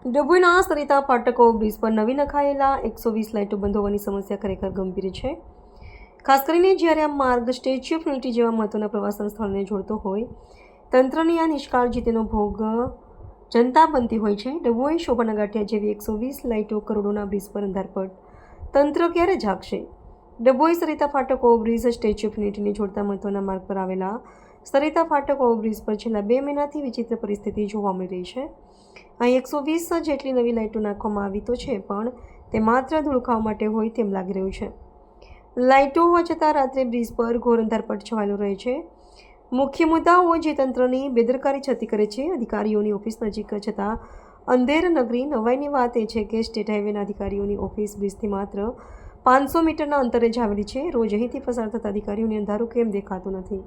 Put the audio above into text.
ડભોઈના સરિતા ફાટક ઓવરબ્રિજ પર નવી નખાયેલા 120 લાઇટો બંધ હોવાની સમસ્યા ખરેખર ગંભીર છે. ખાસ કરીને જ્યારે આ માર્ગ સ્ટેચ્યુ ઓફ યુનિટી જેવા મહત્વના પ્રવાસન સ્થળને જોડતો હોય. તંત્રની આ નિષ્કાળજીનો ભોગ જનતા બનતી હોય છે. ડભોઈ શોભાના ગાંઠિયા જેવી 120 લાઇટો કરોડોના બ્રિજ પર અંધારપટ. તંત્ર ક્યારે જાગશે? ડભોઈ સરિતા ફાટક ઓવરબ્રિજ સ્ટેચ્યુ ઓફ યુનિટીને જોડતા મહત્વના માર્ગ પર આવેલા સરિતા ફાટક ઓવરબ્રિજ પર છેલ્લા 2 મહિનાથી વિચિત્ર પરિસ્થિતિ જોવા મળી રહી છે. અહીં 120 જેટલી નવી લાઇટો નાખવામાં આવી તો છે, પણ તે માત્ર ધૂળ ખાવા માટે હોય તેમ લાગી રહ્યું છે. લાઇટો હોવા છતાં રાત્રે બ્રિજ પર ઘોર અંધારપટ છવાયેલો રહે છે. મુખ્ય મુદ્દાઓ જે તંત્રની બેદરકારી છતી કરે છે. અધિકારીઓની ઓફિસ નજીક છતાં અંધેર નગરી. નવાઈની વાત એ છે કે સ્ટેટ હાઈવેના અધિકારીઓની ઓફિસ બ્રિજથી માત્ર 500 મીટરના અંતરે જ આવેલી છે. રોજ અહીંથી પસાર થતા અધિકારીઓને અંધારું કેમ દેખાતું નથી?